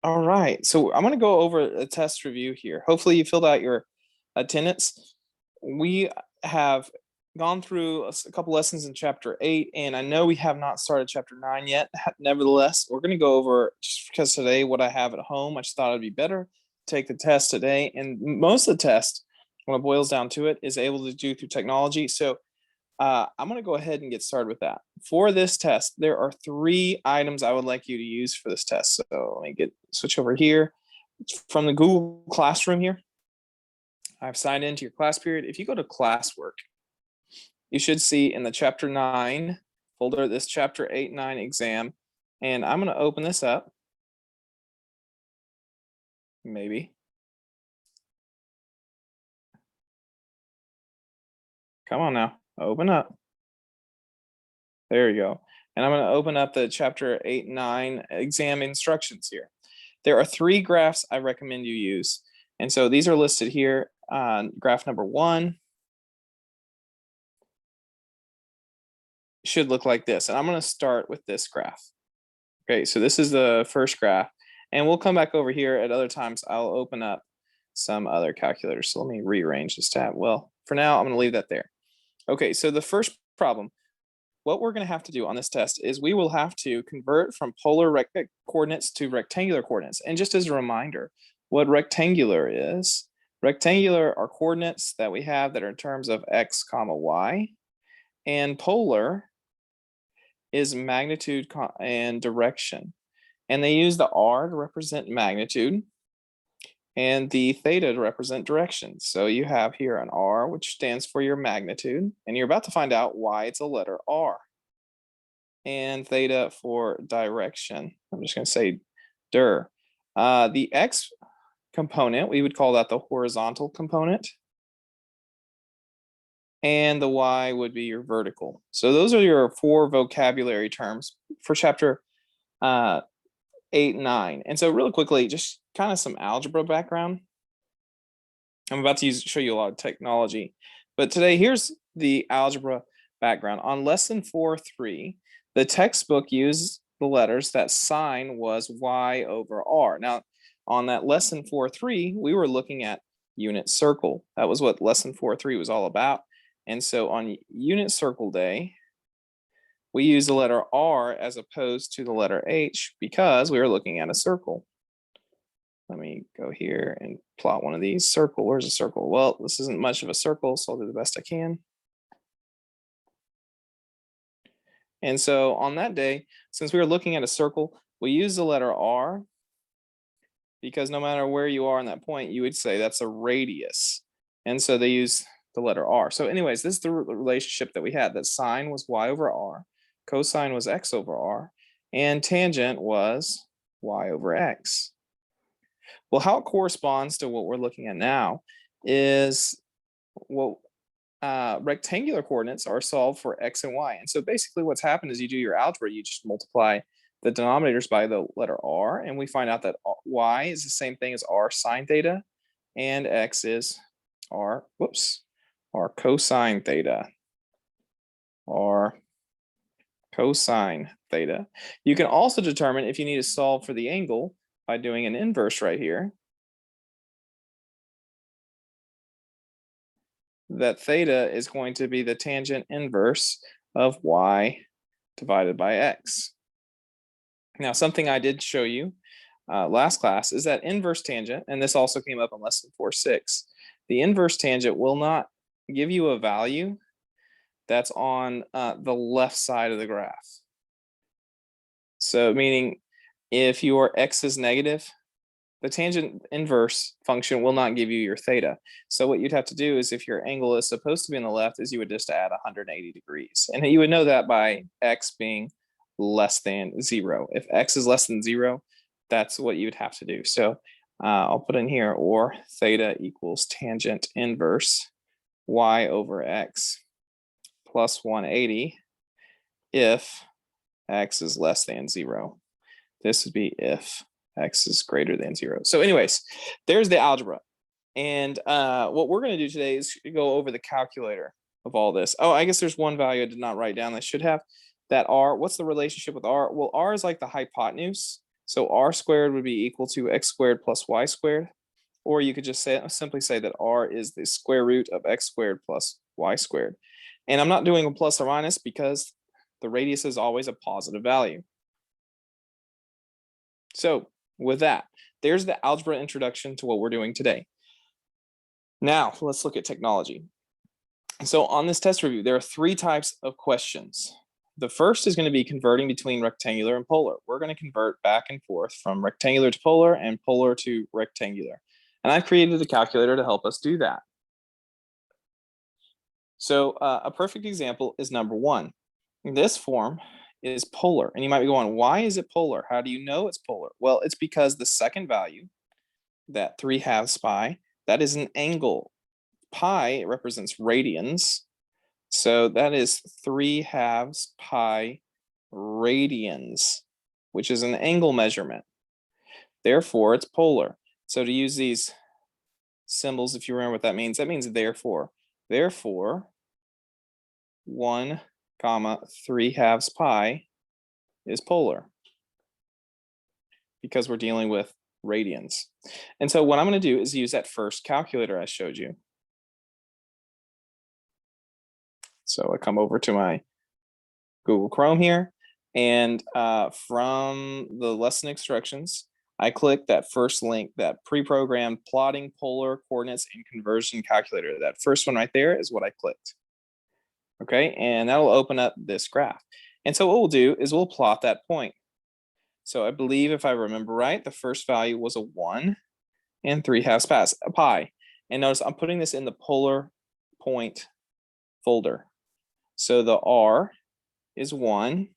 All right, so I'm going to go over a test review here. Hopefully you filled out your attendance. We have gone through a couple lessons in chapter 8, and I know we have not started chapter 9 yet. Nevertheless, we're going to go over, just because today what I have at home, I just thought it'd be better to take the test today. And most of the test, when it boils down to it, is able to do through technology. So I'm going to go ahead and get started with that. For this test, there are 3 items I would like you to use for this test. So let me switch over here. From the Google Classroom here, I've signed into your class period. If you go to classwork, you should see in the chapter 9 folder this chapter 8-9 exam. And I'm going to open this up. Maybe. Come on now, open up. There you go. And I'm going to open up the chapter 8-9 exam instructions here. There are 3 graphs I recommend you use. And so these are listed here. Graph number 1 should look like this. And I'm going to start with this graph. Okay, so this is the first graph. And we'll come back over here at other times. I'll open up some other calculators. So let me rearrange this tab. Well, for now, I'm going to leave that there. Okay, so the first problem, what we're going to have to do on this test is we will have to convert from polar coordinates to rectangular coordinates. And just as a reminder, what rectangular is, rectangular are coordinates that we have that are in terms of x comma y, and polar is magnitude and direction. And they use the r to represent magnitude and the theta to represent direction. So you have here an r, which stands for your magnitude, and you're about to find out why it's a letter r. And theta for direction. I'm just going to say dir. The x component, we would call that the horizontal component. And the y would be your vertical. So those are your 4 vocabulary terms for chapter 8-9. And so really quickly, just kind of some algebra background. I'm about to show you a lot of technology. But today, here's the algebra background. On lesson 4.3, the textbook used the letters that sine was y over r. Now, on that lesson 4.3, we were looking at unit circle. That was what lesson 4.3 was all about. And so on unit circle day, we use the letter R as opposed to the letter H because we were looking at a circle. Let me go here and plot one of these. Circle, where's a circle? Well, this isn't much of a circle, so I'll do the best I can. And so on that day, since we were looking at a circle, we use the letter R because no matter where you are on that point, you would say that's a radius. And so they use the letter R. So anyways, this is the relationship that we had, that sine was y over r, cosine was x over r, and tangent was y over x. Well, how it corresponds to what we're looking at now is, well, rectangular coordinates are solved for x and y. And so basically what's happened is you do your algebra, you just multiply the denominators by the letter r, and we find out that y is the same thing as r sine theta, and x is r cosine theta, or cosine theta. You can also determine if you need to solve for the angle by doing an inverse right here. That theta is going to be the tangent inverse of y divided by x. Now, something I did show you last class is that inverse tangent, and this also came up in lesson 4.6. The inverse tangent will not give you a value that's on the left side of the graph. So meaning if your x is negative, the tangent inverse function will not give you your theta. So what you'd have to do is, if your angle is supposed to be on the left, is you would just add 180 degrees. And you would know that by x being less than 0. If x is less than 0, that's what you'd have to do. So I'll put in here, or theta equals tangent inverse y over x plus 180 if x is less than 0. This would be if x is greater than 0. So anyways, there's the algebra. And what we're going to do today is go over the calculator of all this. Oh, I guess there's one value I did not write down. I should have. That r, what's the relationship with r? Well, r is like the hypotenuse. So r squared would be equal to x squared plus y squared. Or you could just simply say that r is the square root of x squared plus y squared. And I'm not doing a plus or minus because the radius is always a positive value. So with that, there's the algebra introduction to what we're doing today. Now let's look at technology. So on this test review, there are 3 types of questions. The first is going to be converting between rectangular and polar. We're going to convert back and forth from rectangular to polar and polar to rectangular. And I've created a calculator to help us do that. So a perfect example is number 1. This form is polar. And you might be going, why is it polar? How do you know it's polar? Well, it's because the second value, that 3/2 pi, that is an angle. Pi represents radians. So that is 3/2 pi radians, which is an angle measurement. Therefore, it's polar. So to use these symbols, if you remember what that means therefore. Therefore, 1, 3/2 pi is polar because we're dealing with radians. And so what I'm going to do is use that first calculator I showed you. So I come over to my Google Chrome here, and from the lesson instructions, I click that first link, that pre-programmed plotting polar coordinates and conversion calculator. That first one right there is what I clicked. Okay, and that'll open up this graph. And so what we'll do is we'll plot that point. So I believe if I remember right, the first value was a 1 and 3/2 pi. And notice I'm putting this in the polar point folder. So the r is 1,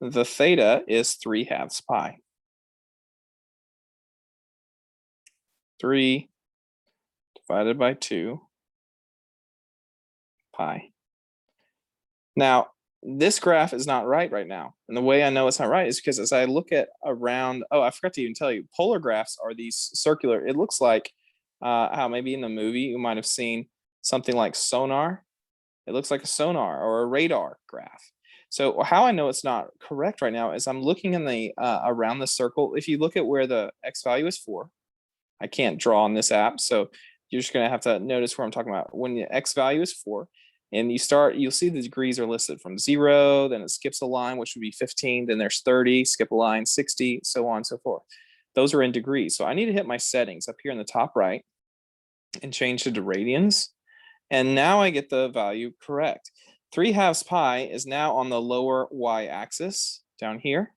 the theta is 3/2 pi. 3 divided by 2 pi. Now, this graph is not right now. And the way I know it's not right is because as I look at around, oh, I forgot to even tell you, polar graphs are these circular. It looks like how maybe in the movie you might have seen something like sonar. It looks like a sonar or a radar graph. So how I know it's not correct right now is I'm looking in the around the circle. If you look at where the x value is 4, I can't draw on this app, so you're just going to have to notice where I'm talking about. When the x value is 4, and you'll see the degrees are listed from 0, then it skips a line, which would be 15, then there's 30, skip a line, 60, so on and so forth. Those are in degrees. So I need to hit my settings up here in the top right and change it to radians. And now I get the value correct. 3/2 pi is now on the lower y-axis down here.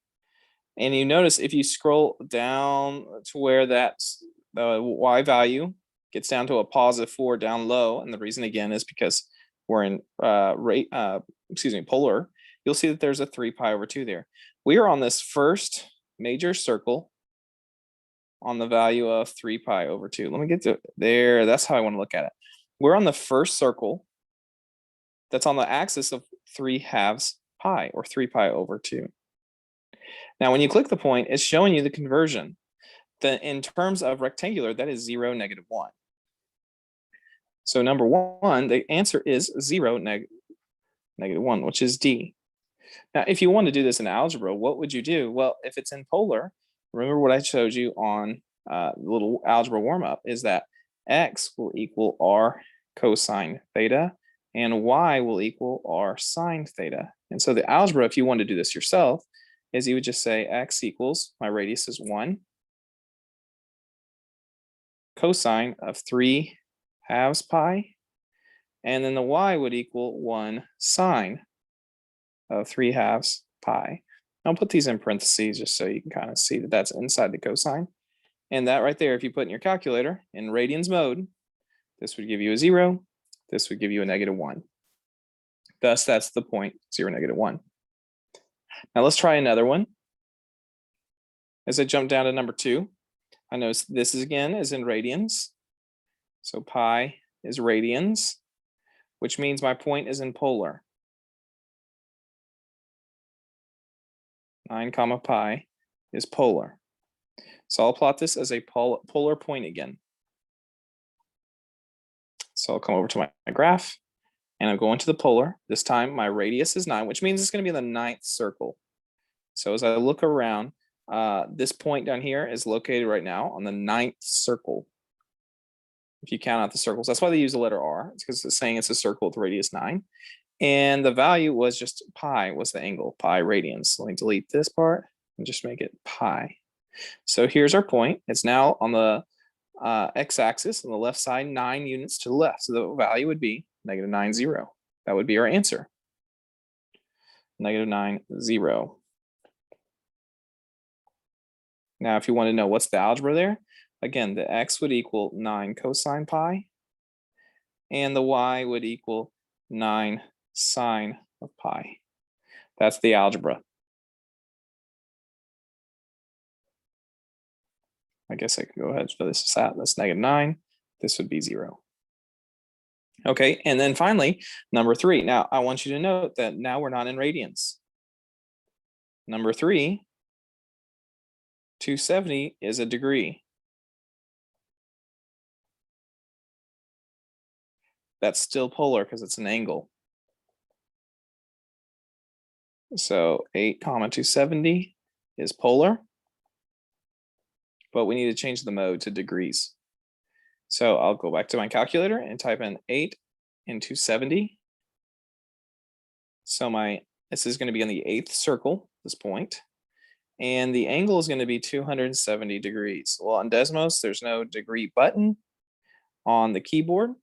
And you notice if you scroll down to where the y value gets down to a +4 down low, and the reason again is because we're in polar, you'll see that there's a 3 pi over 2 there. We are on this first major circle on the value of 3 pi over 2. Let me get to there. That's how I want to look at it. We're on the first circle that's on the axis of 3/2 pi, or 3 pi over 2. Now, when you click the point, it's showing you the conversion. In terms of rectangular, that is 0, -1. So number 1, the answer is 0, -1, which is D. Now, if you want to do this in algebra, what would you do? Well, if it's in polar, remember what I showed you on the little algebra warm-up is that x will equal r cosine theta, and y will equal r sine theta. And so the algebra, if you want to do this yourself, is you would just say x equals, my radius is 1, cosine of 3/2 pi, and then the y would equal 1 sine of 3/2 pi. I'll put these in parentheses just so you can kind of see that that's inside the cosine. And that right there, if you put in your calculator in radians mode, this would give you a 0, this would give you a -1. Thus, that's the point, 0, -1. Now let's try another one. As I jump down to number 2, I notice this is again is in radians. So pi is radians, which means my point is in polar. 9, pi is polar. So I'll plot this as a polar point again. So I'll come over to my graph, and I'm going to the polar. This time my radius is 9, which means it's going to be in the 9th circle. So as I look around, This point down here is located right now on the 9th circle. If you count out the circles, that's why they use the letter R. It's because it's saying it's a circle with radius 9. And the value was just pi was the angle, pi radians. Let me delete this part and just make it pi. So here's our point. It's now on the x-axis on the left side, 9 units to the left. So the value would be -9, 0. That would be our answer. -9, 0. Now, if you want to know what's the algebra there, again, the x would equal 9 cosine pi, and the y would equal 9 sine of pi. That's the algebra. I guess I can go ahead and fill this out. That's -9. This would be 0. Okay, and then finally, number 3. Now, I want you to note that now we're not in radians. Number 3, 270 is a degree. That's still polar because it's an angle. So 8, 270 is polar, but we need to change the mode to degrees. So I'll go back to my calculator and type in 8 and 270. So this is going to be in the 8th circle, this point, and the angle is going to be 270 degrees. Well, on Desmos, there's no degree button on the keyboard,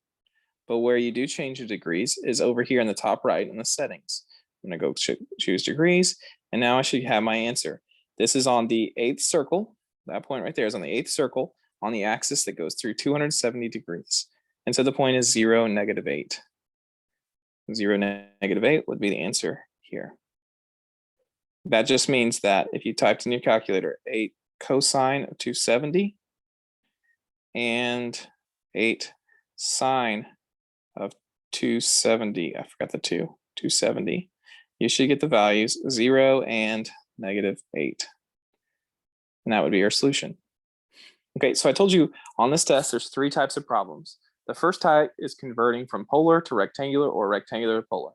but where you do change the degrees is over here in the top right in the settings. I'm going to go choose degrees, and now I should have my answer. This is on the 8th circle. That point right there is on the 8th circle on the axis that goes through 270 degrees. And so the point is 0, -8. 0, -8 would be the answer here. That just means that if you typed in your calculator 8 cosine of 270 and 8 sine of 270, I forgot the 270, you should get the values 0 and -8. And that would be your solution. Okay, so I told you on this test, there's 3 types of problems. The first type is converting from polar to rectangular or rectangular to polar.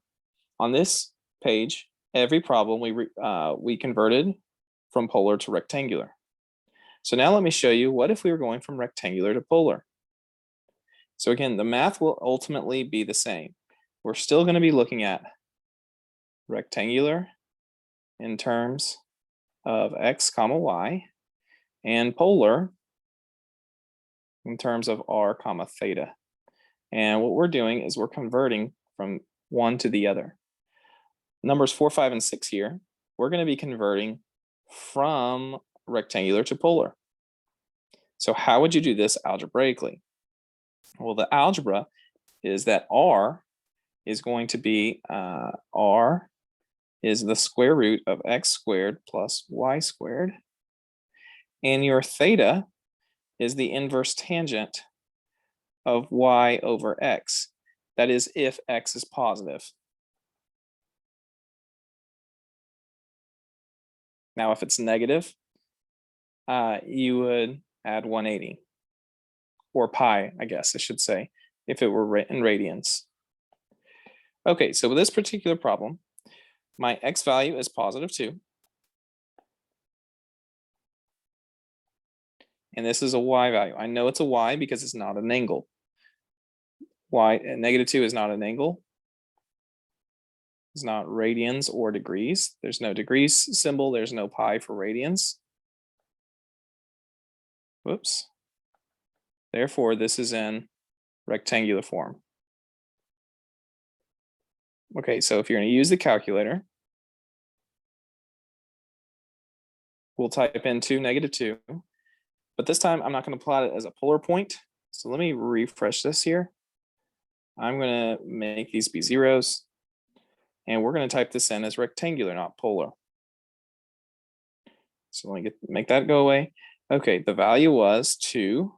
On this page, every problem we converted from polar to rectangular. So now let me show you what if we were going from rectangular to polar. So again, the math will ultimately be the same. We're still going to be looking at rectangular in terms of x comma y and polar in terms of r comma theta. And what we're doing is we're converting from one to the other. Numbers 4, 5, and 6 here, we're going to be converting from rectangular to polar. So how would you do this algebraically? Well, the algebra is that r is going to be, r is the square root of x squared plus y squared. And your theta is the inverse tangent of y over x. That is if x is positive. Now, if it's negative, you would add 180, or pi, I guess I should say, if it were in radians. Okay, so with this particular problem, my x value is +2. And this is a y value. I know it's a y because it's not an angle. -2 is not an angle. It's not radians or degrees. There's no degrees symbol. There's no pi for radians. Whoops. Therefore, this is in rectangular form. Okay, so if you're going to use the calculator, we'll type in 2, -2. But this time, I'm not going to plot it as a polar point. So let me refresh this here. I'm going to make these be zeros. And we're going to type this in as rectangular, not polar. So let me make that go away. Okay, the value was 2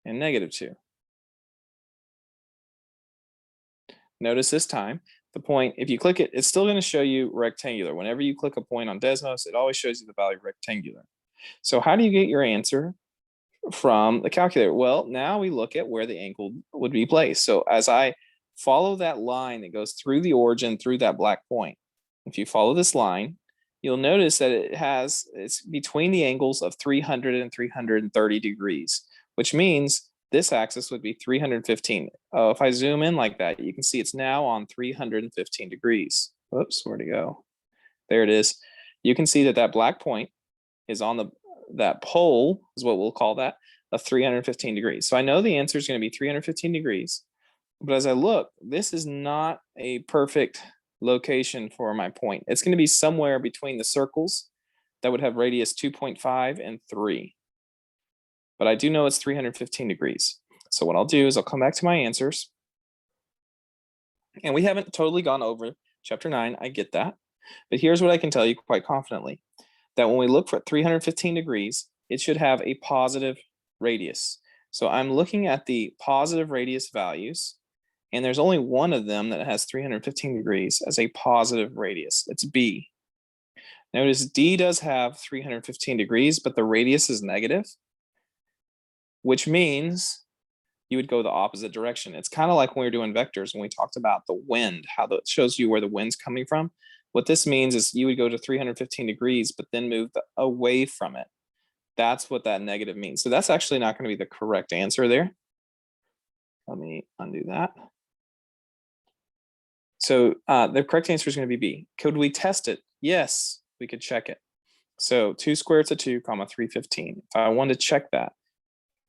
and -2. Notice this time, the point, if you click it, it's still going to show you rectangular. Whenever you click a point on Desmos, it always shows you the value rectangular. So how do you get your answer from the calculator? Well, now we look at where the angle would be placed. So as I follow that line that goes through the origin, through that black point, if you follow this line, you'll notice that it's between the angles of 300 and 330 degrees, which means this axis would be 315. Oh, if I zoom in like that, you can see it's now on 315 degrees. Whoops, where'd it go? There it is. You can see that that black point is on that pole, is what we'll call that, of 315 degrees. So I know the answer is going to be 315 degrees. But as I look, this is not a perfect location for my point. It's going to be somewhere between the circles that would have radius 2.5 and 3. But I do know it's 315 degrees. So what I'll do is I'll come back to my answers. And we haven't totally gone over chapter 9. I get that. But here's what I can tell you quite confidently. That when we look for 315 degrees, it should have a positive radius. So I'm looking at the positive radius values. And there's only one of them that has 315 degrees as a positive radius. It's B. Notice D does have 315 degrees, but the radius is negative, which means you would go the opposite direction. It's kind of like when we were doing vectors, when we talked about the wind, how it shows you where the wind's coming from. What this means is you would go to 315 degrees, but then move away from it. That's what that negative means. So that's actually not going to be the correct answer there. Let me undo that. So the correct answer is going to be B. Could we test it? Yes, we could check it. So 2 squared roots of 2, 315. If I wanted to check that,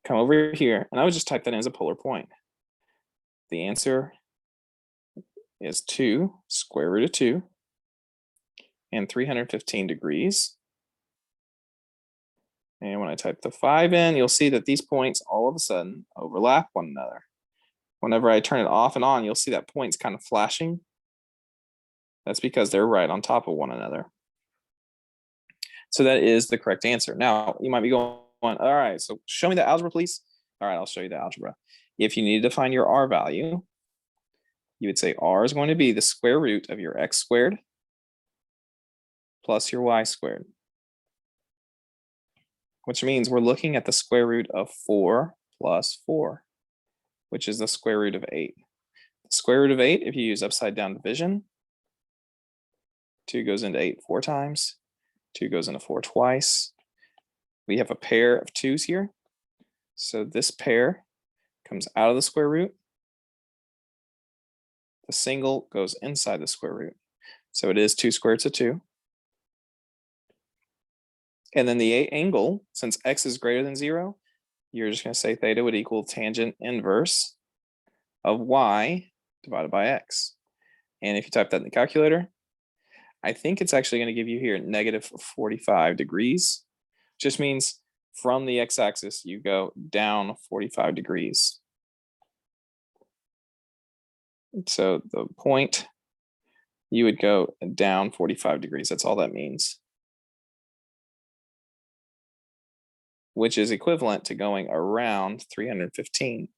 come over here, and I would just type that in as a polar point. The answer is 2 square root of 2 and 315 degrees. And when I type the 5 in, you'll see that these points all of a sudden overlap one another. Whenever I turn it off and on, you'll see that point's kind of flashing. That's because they're right on top of one another. So that is the correct answer. Now, you might be going, all right, so show me the algebra, please. All right, I'll show you the algebra. If you need to find your R value, you would say R is going to be the square root of your x squared plus your y squared, which means we're looking at the square root of 4 plus 4, which is the square root of 8. The square root of 8, if you use upside down division, 2 goes into 8 4 times, 2 goes into 4 twice. We have a pair of 2's here. So this pair comes out of the square root. The single goes inside the square root. So it is 2 squared roots of 2. And then the angle, since x is greater than 0, you're just going to say theta would equal tangent inverse of y divided by x. And if you type that in the calculator, I think it's actually going to give you here negative 45 degrees. Just means from the x-axis, you go down 45 degrees. So the point, you would go down 45 degrees. That's all that means. Which is equivalent to going around 315.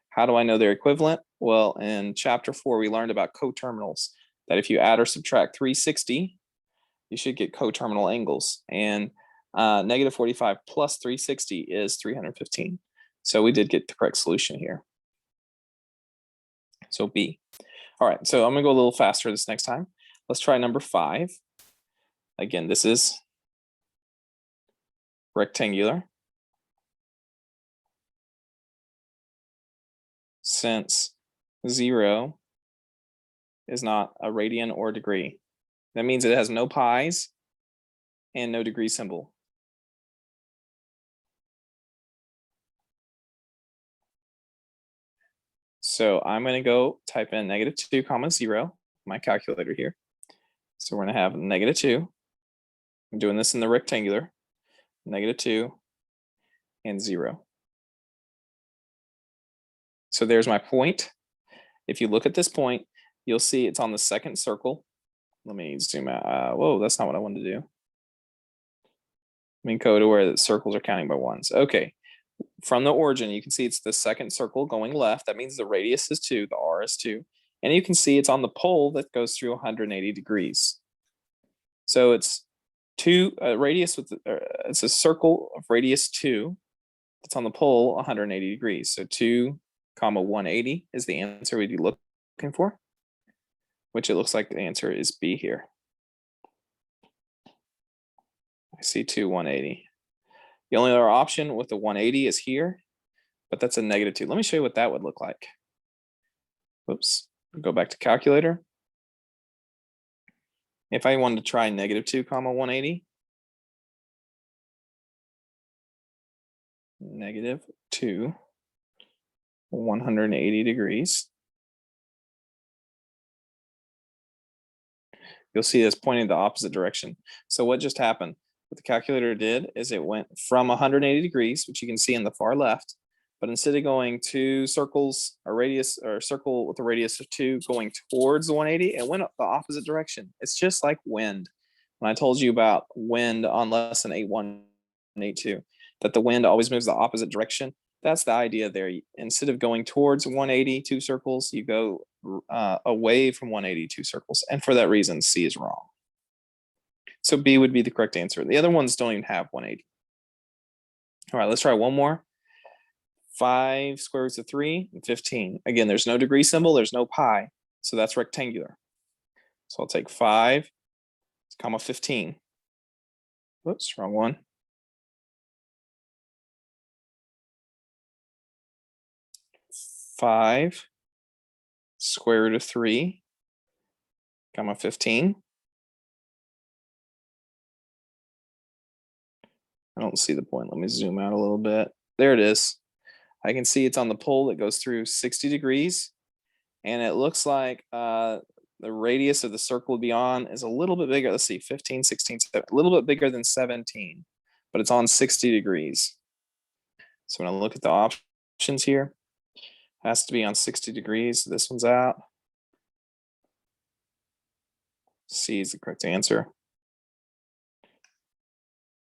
How do I know they're equivalent? Well, in chapter 4, we learned about coterminals, that if you add or subtract 360, you should get coterminal angles. And negative 45 plus 360 is 315. So we did get the correct solution here. So B. All right, so I'm gonna go a little faster this next time. Let's try number 5. Again, this is rectangular. Since 0 is not a radian or degree. That means it has no pi's and no degree symbol. So I'm going to go type in negative 2 comma 0, my calculator here. So we're going to have negative 2. I'm doing this in the rectangular. Negative 2 and 0. So there's my point. If you look at this point, you'll see it's on the second circle. Let me zoom out. Whoa, that's not what I wanted to do. Let me go to where the circles are counting by ones. Okay, from the origin, you can see it's the second circle going left. That means the radius is 2, the R is 2. And you can see it's on the pole that goes through 180 degrees. So it's radius with it's a circle of radius 2 that's on the pole 180 degrees. So 2 comma 180 is the answer we'd be looking for, which it looks like the answer is B here. I see two 180. The only other option with the 180 is here, but that's a -2. Let me show you what that would look like. Oops, go back to calculator. If I wanted to try -2 comma 180, -2, 180 degrees. You'll see it's pointing the opposite direction. So what just happened? What the calculator did is it went from 180 degrees, which you can see in the far left, but instead of going two circles, a radius or a circle with a radius of 2 going towards the 180, it went up the opposite direction. It's just like wind. When I told you about wind on lesson 8.1 and 8.2, that the wind always moves the opposite direction. That's the idea there. Instead of going towards 180 two circles, you go away from 180 two circles. And for that reason, C is wrong. So B would be the correct answer. The other ones don't even have 180. All right, let's try one more. 5 square roots of 3 and 15. Again, there's no degree symbol, there's no pi, so that's rectangular. So I'll take 5, comma 15. Whoops, wrong one. 5 square root of 3, comma 15. I don't see the point. Let me zoom out a little bit. There it is. I can see it's on the pole that goes through 60 degrees. And it looks like the radius of the circle beyond is a little bit bigger. Let's see, 15, 16, 17, a little bit bigger than 17, but it's on 60 degrees. So when I look at the options here, it has to be on 60 degrees. This one's out. C is the correct answer.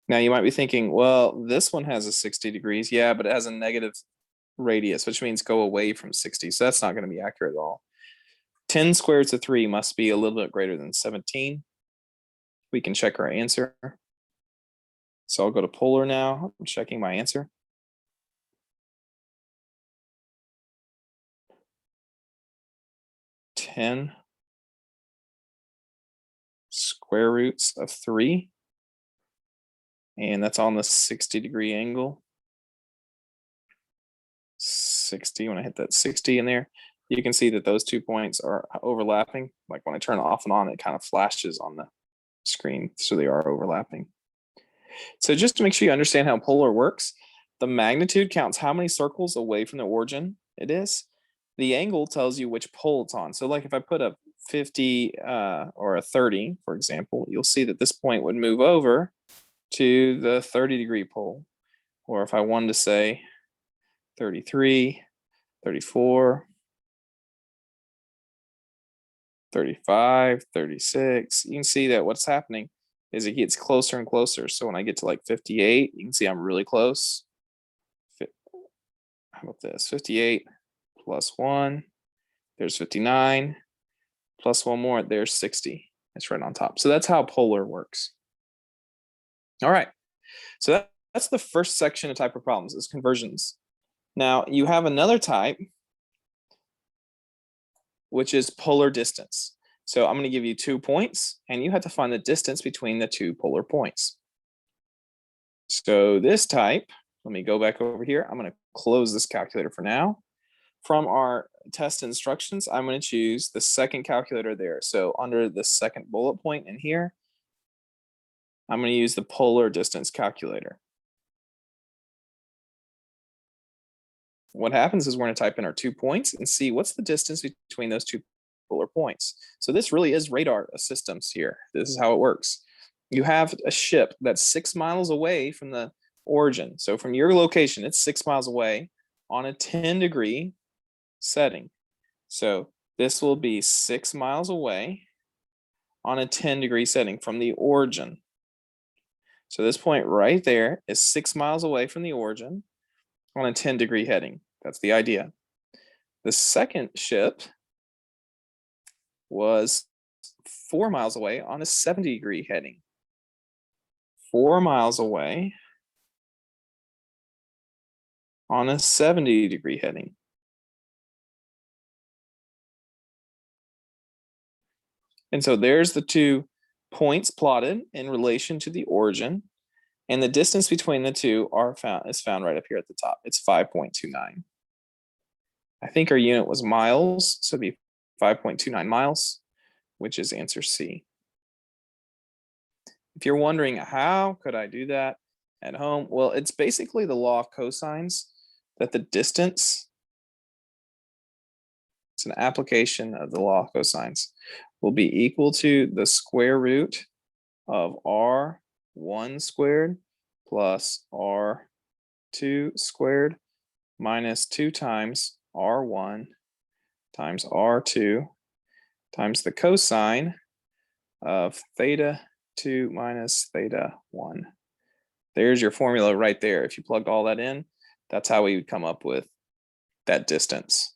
Now you might be thinking, well, this one has a 60 degrees. Yeah, but it has a negative radius, which means go away from 60. So that's not going to be accurate at all. 10 square roots of 3 must be a little bit greater than 17. We can check our answer. So I'll go to polar now. I'm checking my answer. Ten square roots of 3. And that's on the 60-degree angle. 60, when I hit that 60 in there, you can see that those 2 points are overlapping. Like when I turn it off and on, it kind of flashes on the screen. So they are overlapping. So just to make sure you understand how polar works, the magnitude counts how many circles away from the origin it is. The angle tells you which pole it's on. So like if I put a 50 or a 30, for example, you'll see that this point would move over to the 30-degree pole. Or if I wanted to say 33, 34, 35, 36, you can see that what's happening is it gets closer and closer. So when I get to like 58, you can see I'm really close. How about this? 58 plus 1, there's 59, plus one more, there's 60. It's right on top. So that's how polar works. All right, so that's the first section of type of problems, is conversions. Now you have another type, which is polar distance. So I'm going to give you 2 points, and you have to find the distance between the 2 polar points. So this type, let me go back over here. I'm going to close this calculator for now. From our test instructions, I'm going to choose the second calculator there. So under the second bullet point in here, I'm going to use the polar distance calculator. What happens is we're going to type in our 2 points and see what's the distance between those 2 polar points. So this really is radar systems here. This is how it works. You have a ship that's 6 miles away from the origin. So from your location, it's 6 miles away on a 10-degree setting. So this will be 6 miles away on a 10-degree setting from the origin. So this point right there is 6 miles away from the origin on a 10-degree heading. That's the idea. The second ship was 4 miles away on a 70-degree heading. 4 miles away on a 70-degree heading. And so there's the 2 points plotted in relation to the origin, and the distance between the two is found right up here at the top. It's 5.29. I think our unit was miles, so it'd be 5.29 miles, which is answer C. If you're wondering how could I do that at home, well, it's basically the law of cosines that the distance, it's an application of the law of cosines, will be equal to the square root of R1 squared plus R2 squared minus 2 times R1 times R2 times the cosine of theta 2 minus theta 1. There's your formula right there. If you plugged all that in, that's how we would come up with that distance.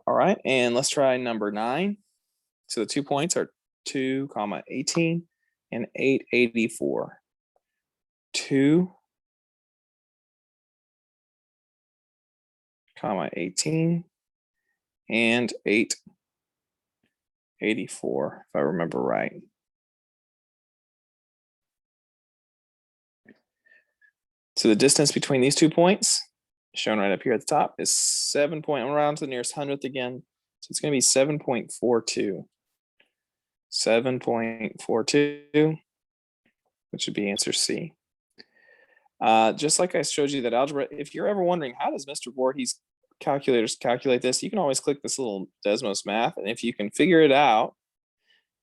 All right, and let's try number 9. So the 2 points are 2, 18 and 884. 2, 18 and 884, if I remember right. So the distance between these 2 points, shown right up here at the top, is 7 point, I'm around to the nearest hundredth again. So it's going to be 7.42. 7.42, which would be answer C. Just like I showed you that algebra, if you're ever wondering, how does Mr. Voorhees calculators calculate this, you can always click this little Desmos math, and if you can figure it out,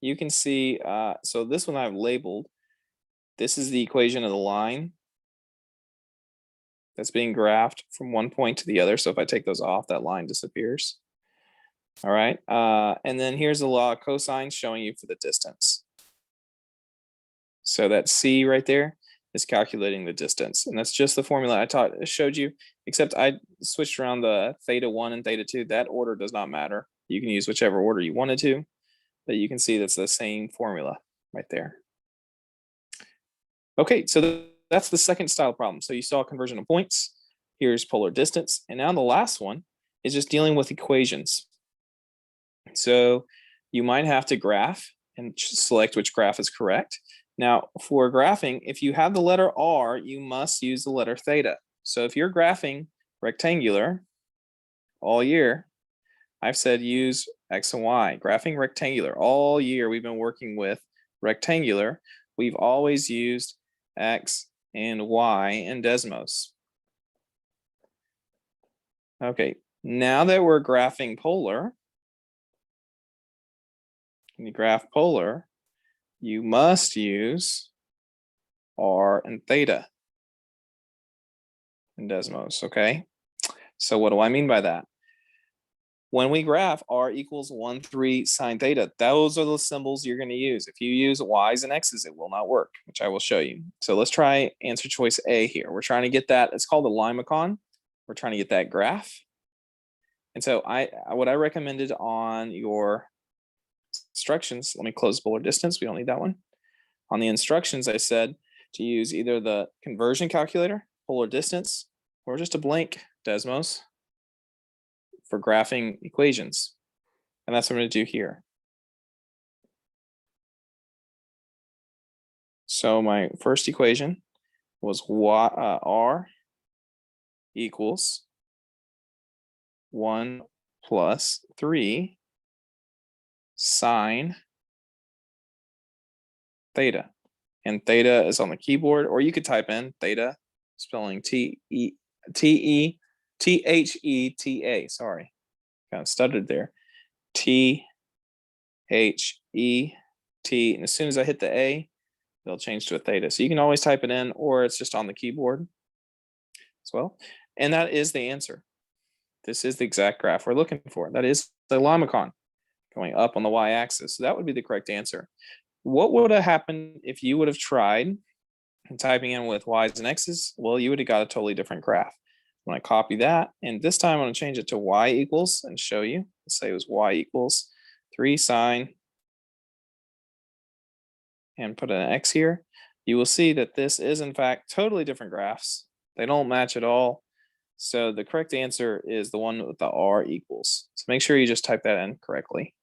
you can see, so this one I've labeled, this is the equation of the line that's being graphed from one point to the other. So if I take those off, that line disappears. All right, and then here's the law of cosine showing you for the distance. So that C right there is calculating the distance, and that's just the formula I showed you, except I switched around the theta 1 and theta 2. That order does not matter. You can use whichever order you wanted to, but you can see that's the same formula right there. Okay, so that's the second style problem. So you saw conversion of points. Here's polar distance, and now the last one is just dealing with equations. So you might have to graph and select which graph is correct. Now, for graphing, if you have the letter R, you must use the letter theta. So if you're graphing rectangular all year, I've said use X and Y. Graphing rectangular all year, we've been working with rectangular. We've always used X and Y in Desmos. Okay, now that we're graphing polar, when you graph polar, you must use R and theta in Desmos, okay? So what do I mean by that? When we graph R equals 1, 3 sine theta, those are the symbols you're going to use. If you use Y's and X's, it will not work, which I will show you. So let's try answer choice A here. We're trying to get that, it's called a limacon. We're trying to get that graph. And so what I recommended on your instructions, let me close polar distance, we don't need that one. On the instructions, I said to use either the conversion calculator, polar distance, or just a blank Desmos for graphing equations. And that's what I'm going to do here. So my first equation was R equals 1 plus 3 sine theta. And theta is on the keyboard, or you could type in theta, spelling T-H-E-T-A. Sorry, kind of stuttered there. T-H-E-T. And as soon as I hit the A, it'll change to a theta. So you can always type it in, or it's just on the keyboard as well. And that is the answer. This is the exact graph we're looking for. That is the limacon going up on the y-axis. So that would be the correct answer. What would have happened if you would have tried typing in with y's and x's? Well, you would have got a totally different graph. I'm going to copy that, and this time I'm going to change it to y equals and show you. Let's say it was y equals 3 sine and put an X here, you will see that this is in fact totally different graphs. They don't match at all. So the correct answer is the one with the R equals. So make sure you just type that in correctly.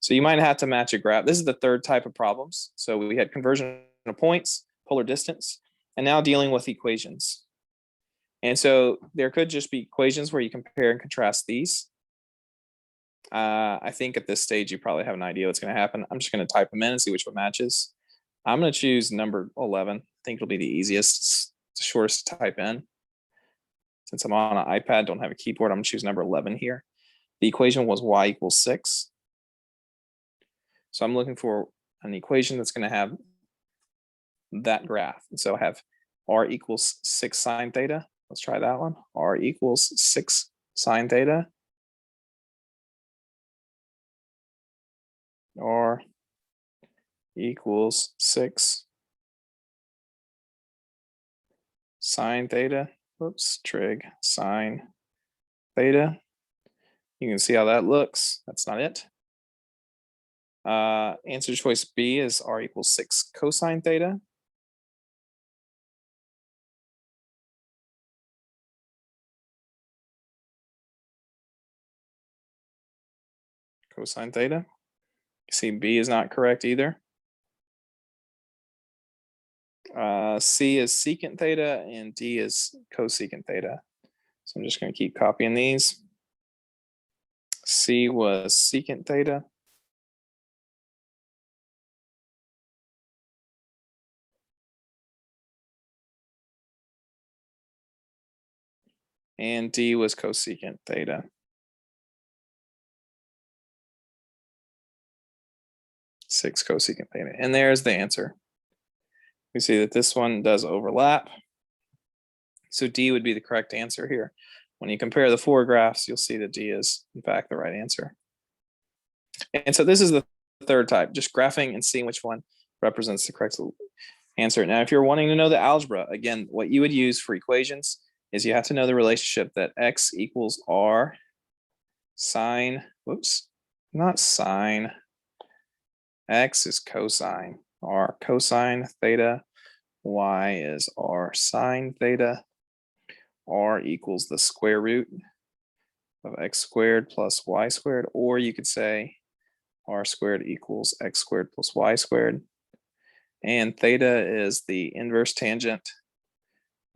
So you might have to match a graph. This is the third type of problems. So we had conversion of points, polar distance, and now dealing with equations. And so there could just be equations where you compare and contrast these. I think at this stage, you probably have an idea what's going to happen. I'm just going to type them in and see which one matches. I'm going to choose number 11. I think it'll be the easiest, the shortest to type in. Since I'm on an iPad, don't have a keyboard, I'm going to choose number 11 here. The equation was y equals 6. So I'm looking for an equation that's going to have that graph. And so I have r equals 6 sine theta. Let's try that one. R equals 6 sine theta. R equals 6 sine theta. Whoops, trig sine theta. You can see how that looks. That's not it. Answer choice B is r equals 6 cosine theta. Cosine theta. See, B is not correct either. C is secant theta and D is cosecant theta. So I'm just going to keep copying these. C was secant theta. And D was cosecant theta. 6 cosecant theta. And there's the answer. We see that this one does overlap. So D would be the correct answer here. When you compare the 4 graphs, you'll see that D is, in fact, the right answer. And so this is the third type, just graphing and seeing which one represents the correct answer. Now, if you're wanting to know the algebra, again, what you would use for equations is you have to know the relationship that x equals r sine, whoops, not sine, x is cosine, r cosine theta, y is r sine theta, r equals the square root of x squared plus y squared, or you could say r squared equals x squared plus y squared. And theta is the inverse tangent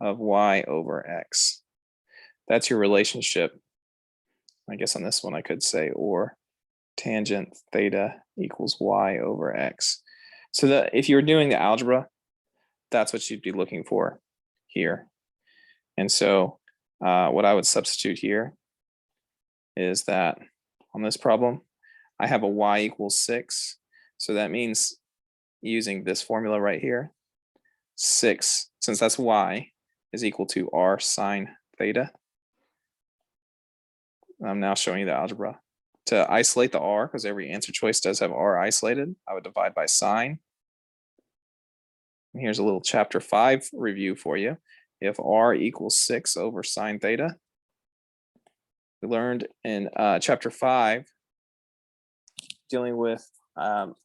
of y over x. That's your relationship. I guess on this one I could say, or tangent theta equals y over x. So that if you're doing the algebra, that's what you'd be looking for here. And so what I would substitute here is that on this problem, I have a y equals 6. So that means using this formula right here, 6, since that's y, is equal to r sine theta. I'm now showing you the algebra. To isolate the r, because every answer choice does have r isolated, I would divide by sine. And here's a little chapter 5 review for you. If r equals 6 over sine theta, we learned in chapter 5, dealing with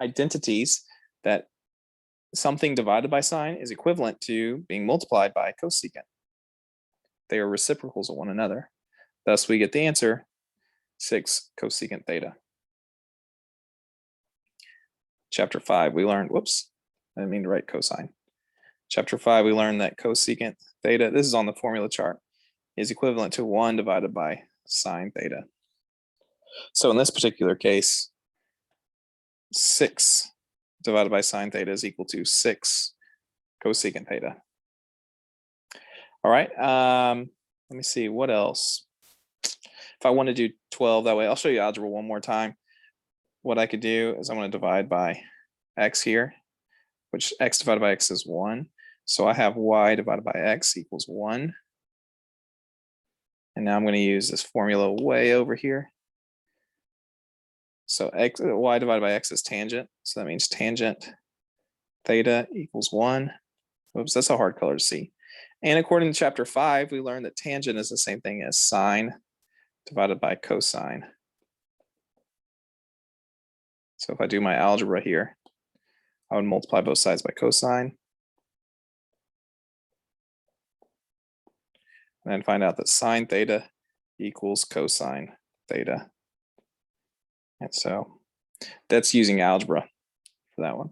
identities, that something divided by sine is equivalent to being multiplied by cosecant. They are reciprocals of one another. Thus, we get the answer 6 cosecant theta. Chapter 5, we learned, whoops, I didn't mean to write cosine. Chapter 5, we learned that cosecant theta, this is on the formula chart, is equivalent to 1 divided by sine theta. So in this particular case, 6 divided by sine theta is equal to 6 cosecant theta. All right, let me see, what else? If I want to do 12 that way, I'll show you algebra one more time. What I could do is I'm going to divide by x here, which x divided by x is 1. So I have y divided by x equals 1. And now I'm going to use this formula way over here. So y divided by x is tangent. So that means tangent theta equals 1. Oops, that's a hard color to see. And according to chapter 5, we learned that tangent is the same thing as sine divided by cosine. So if I do my algebra here, I would multiply both sides by cosine. And then find out that sine theta equals cosine theta. And so that's using algebra for that one.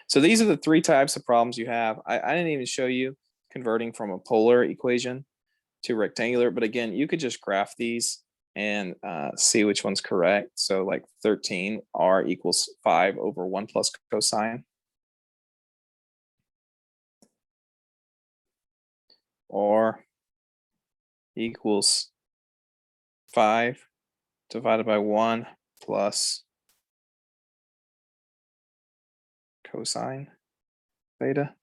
So these are the three types of problems you have. I didn't even show you converting from a polar equation to rectangular, but again, you could just graph these and see which one's correct. So like 13, r equals 5 over 1 plus cosine. Or equals 5 divided by 1 plus cosine theta.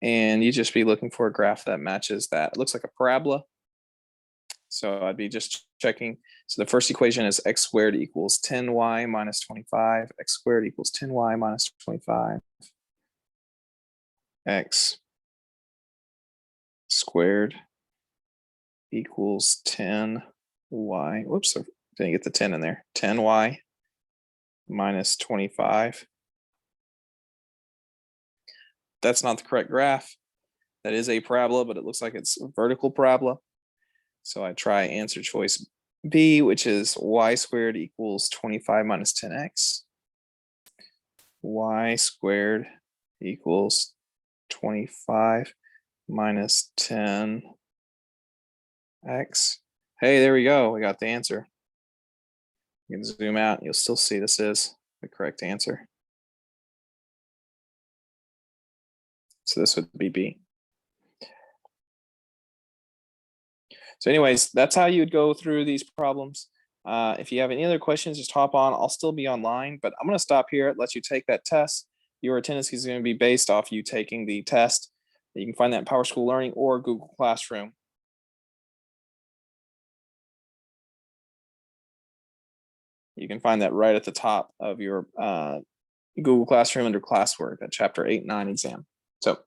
And you just be looking for a graph that matches that. It looks like a parabola. So I'd be just checking. So the first equation is x squared equals 10y minus 25. X squared equals 10y minus 25. X squared equals 10y. Whoops, I didn't get the 10 in there. 10y minus 25. That's not the correct graph. That is a parabola, but it looks like it's a vertical parabola. So I try answer choice B, which is y squared equals 25 minus 10x. Y squared equals 25 minus 10x. Hey, there we go. We got the answer. You can zoom out. You'll still see this is the correct answer. So this would be B. So anyways, that's how you would go through these problems. If you have any other questions, just hop on. I'll still be online, but I'm going to stop here, let you take that test. Your attendance is going to be based off you taking the test. You can find that in PowerSchool Learning or Google Classroom. You can find that right at the top of your Google Classroom under classwork, that chapter 8-9 exam. So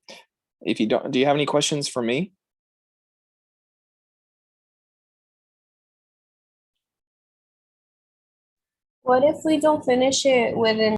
if you don't, do you have any questions for me? What if we don't finish it within